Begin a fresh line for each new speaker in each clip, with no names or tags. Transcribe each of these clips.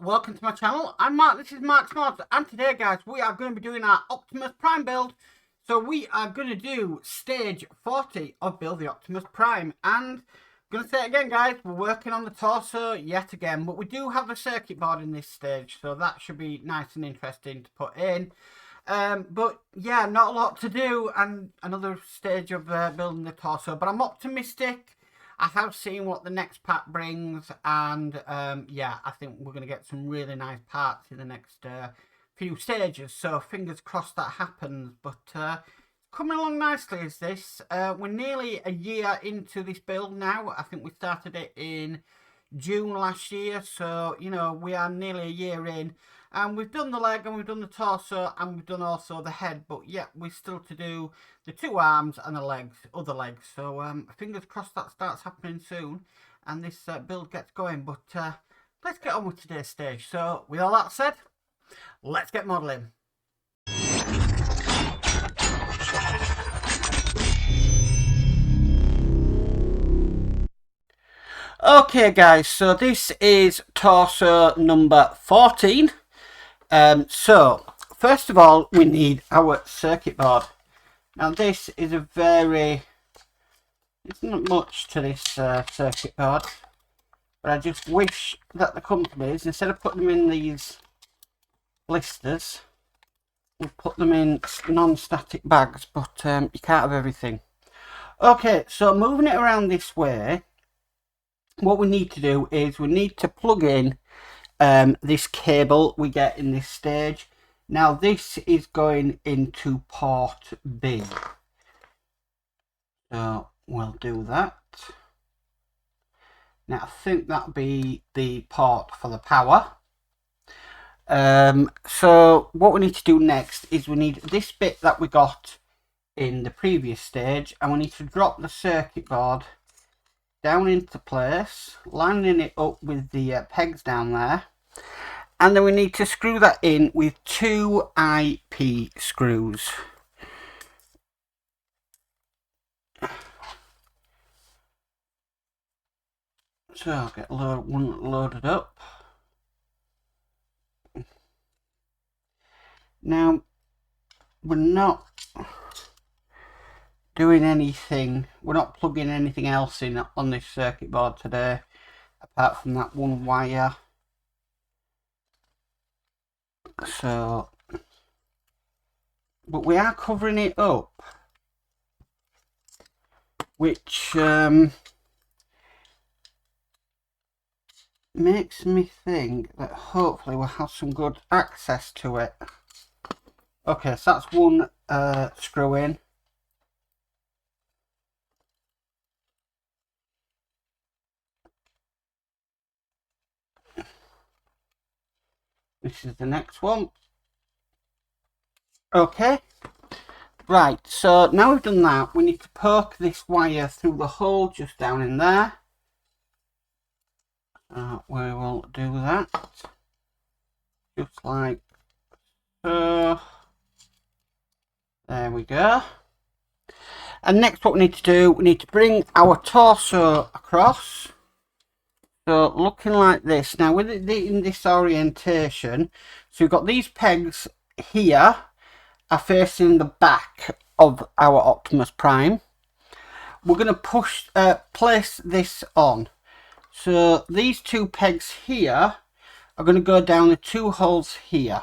welcome to my channel. I'm Mark, this is Mark's Mods, and today guys we are going to be doing our Optimus Prime build. So we are going to do stage 40 of Build the Optimus Prime, and I'm going to say it again guys, we're working on the torso yet again, but we do have the circuit board in this stage, so that should be nice and interesting to put in. But yeah, not a lot to do, and another stage of building the torso, but I'm optimistic. I have seen what the next pack brings, and yeah, I think we're going to get some really nice parts in the next few stages, so fingers crossed that happens. But coming along nicely is this. We're nearly a year into this build now. I think we started it in June last year, so you know, we are nearly a year in, and we've done the leg and we've done the torso and we've done also the head, but yeah, we're still to do the two arms and the legs, other legs. So fingers crossed that starts happening soon and this build gets going. But let's get on with today's stage. So with all that said, let's get modelling. Okay guys, so this is torso number 14. So first of all we need our circuit board. Now this is a there's not much to this circuit board, but I just wish that the companies, instead of putting them in these blisters, would put them in non-static bags, but you can't have everything. Okay, so moving it around this way, what we need to do is we need to plug in this cable we get in this stage. Now this is going into port B, so we'll do that. Now I think that'll be the port for the power. So what we need to do next is we need this bit that we got in the previous stage, and we need to drop the circuit board down into place, lining it up with the pegs down there, and then we need to screw that in with 2 IP screws. So I'll get one loaded up. Now we're not doing anything, we're not plugging anything else in on this circuit board today apart from that one wire. So, but we are covering it up, which makes me think that hopefully we'll have some good access to it. Okay, so that's one screw in. This is the next one. Okay, right, so now we've done that, we need to poke this wire through the hole just down in there. We will do that just like so. There we go. And next what we need to do, we need to bring our torso across. So looking like this. Now with it in this orientation, so we've got these pegs here are facing the back of our Optimus Prime. We're going to place this on. So these two pegs here are going to go down the two holes here.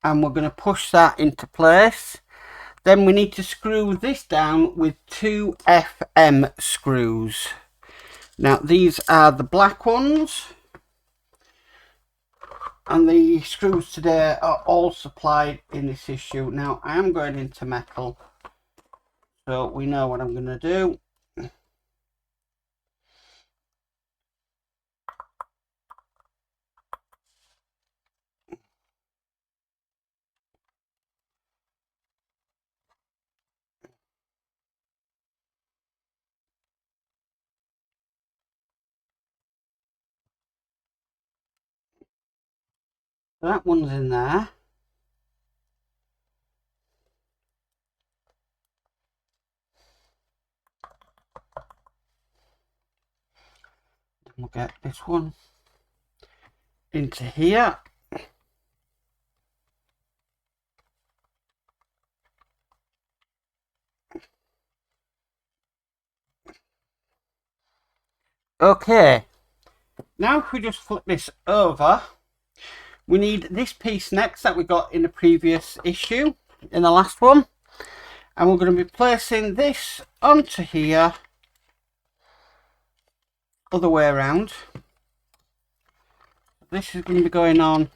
And we're going to push that into place. Then we need to screw this down with 2 FM screws. Now these are the black ones, and the screws today are all supplied in this issue. Now I am going into metal, so we know what I'm going to do. That one's in there. We'll get this one. into here. Okay, now if we just flip this over, we need this piece next that we got in the previous issue, in the last one. And we're going to be placing this onto here, other way around. This is going to be going on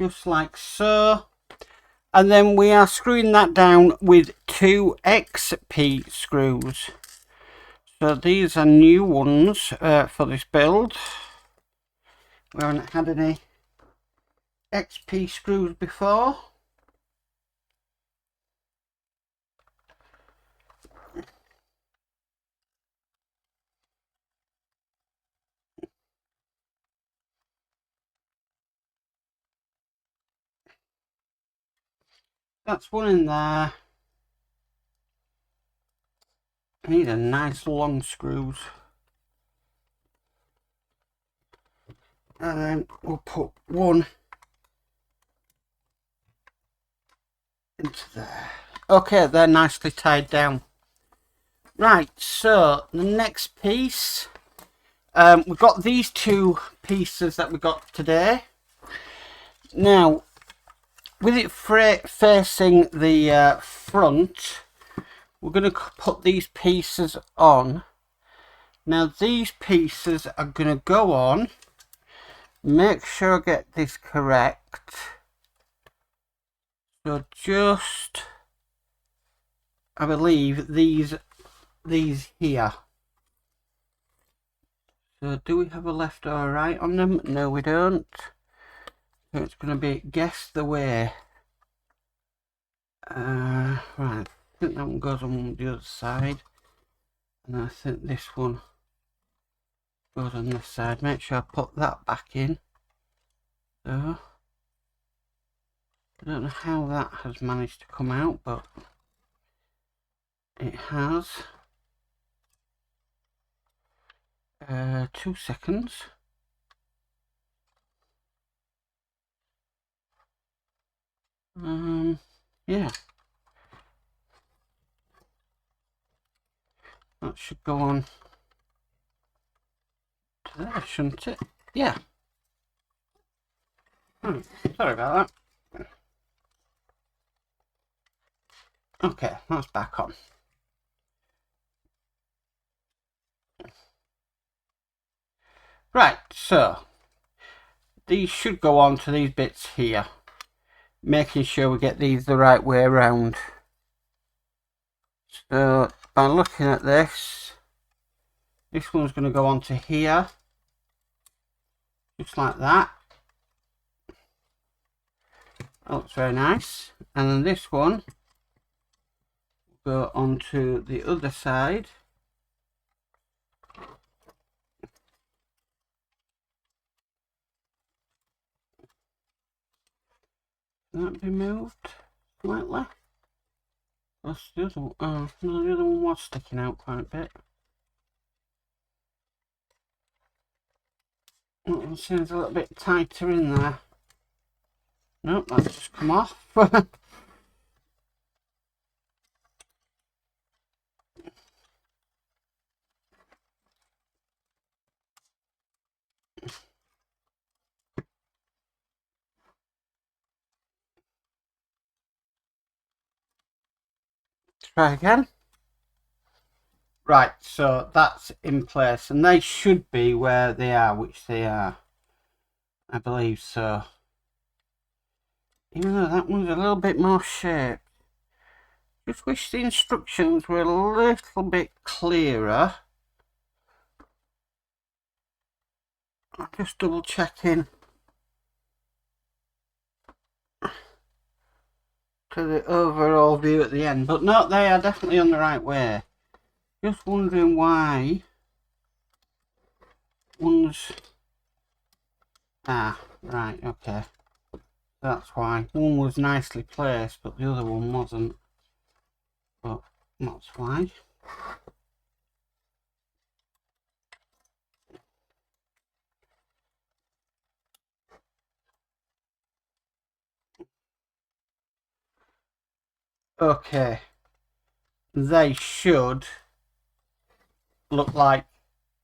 just like so. And then we are screwing that down with 2 XP screws. So these are new ones for this build. We haven't had any XP screws before. That's one in there. These are nice long screws. And then we'll put one into there. Okay, they're nicely tied down. Right, so the next piece, we've got these 2 pieces that we got today. Now, with it facing the front, we're going to put these pieces on. Now, these pieces are going to go on. Make sure I get this correct. So just, I believe these here. So do we have a left or a right on them? No, we don't. So it's going to be guess the way. Right, I think that one goes on the other side. And I think this one goes on this side. Make sure I put that back in. So, I don't know how that has managed to come out, but it has. 2 seconds. Yeah. That should go on to there, shouldn't it? Yeah. Sorry about that. Okay, that's back on. Right, so these should go on to these bits here, making sure we get these the right way around. So by looking at this one's going to go on to here, just like that. That looks very nice. And then this one will go onto the other side. Can that be moved slightly? That's the other one. Oh, no, the other one was sticking out quite a bit. It seems a little bit tighter in there. Nope, that's just come off. Try again. Right, so that's in place, and they should be where they are, which they are. I believe so. Even though that one's a little bit more shaped. Just wish the instructions were a little bit clearer. I'm just double checking to the overall view at the end, but no, they are definitely on the right way. Just wondering why one's... Ah, right, okay. That's why. One was nicely placed, but the other one wasn't. But that's why. Okay, they should look like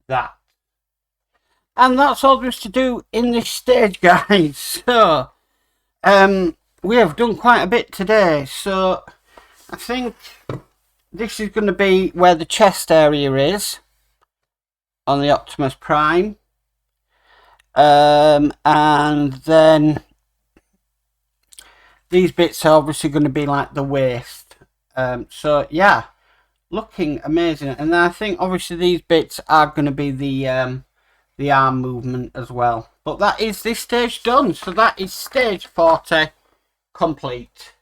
that. And that's all there is to do in this stage, guys. So, we have done quite a bit today. So, I think this is going to be where the chest area is on the Optimus Prime. And then these bits are obviously going to be like the waist. So, yeah, looking amazing. And then I think obviously these bits are going to be the arm movement as well. But that is this stage done. So that is stage 40 complete.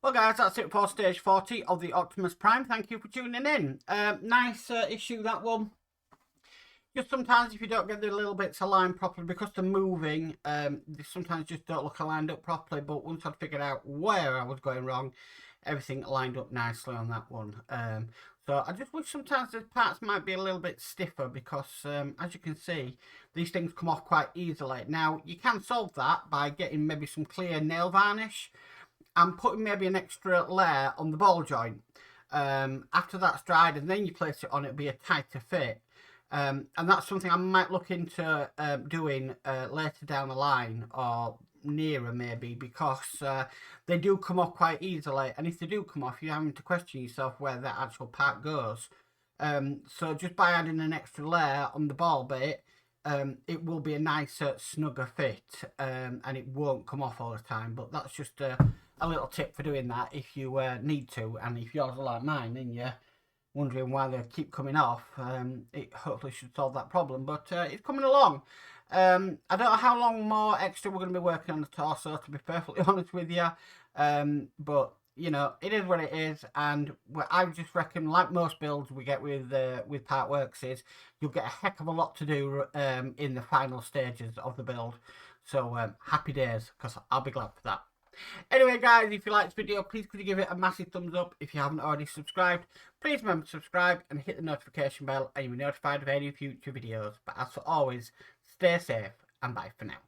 Well guys, that's it for stage 40 of the Optimus Prime. Thank you for tuning in. Nice issue, that one. Just sometimes if you don't get the little bits aligned properly, because they're moving, they sometimes just don't look aligned up properly. But once I'd figured out where I was going wrong, everything lined up nicely on that one. So I just wish sometimes the parts might be a little bit stiffer, because as you can see, these things come off quite easily. Now you can solve that by getting maybe some clear nail varnish and putting maybe an extra layer on the ball joint. After that's dried and then you place it on, it'll be a tighter fit. And that's something I might look into doing later down the line, or nearer maybe, because they do come off quite easily, and if they do come off, you're having to question yourself where that actual part goes. So just by adding an extra layer on the ball bit, it will be a nicer, snugger fit, and it won't come off all the time. But that's just a little tip for doing that if you need to, and if yours are like mine and you're wondering why they keep coming off, it hopefully should solve that problem. But it's coming along. I don't know how long more extra we're going to be working on the torso, to be perfectly honest with you. But you know, it is what it is, and I just reckon, like most builds we get with Partworks, is you'll get a heck of a lot to do in the final stages of the build. So happy days, because I'll be glad for that. Anyway guys, if you like this video, please could you give it a massive thumbs up. If you haven't already subscribed, please remember to subscribe and hit the notification bell, and you'll be notified of any future videos. But as always, stay safe and bye for now.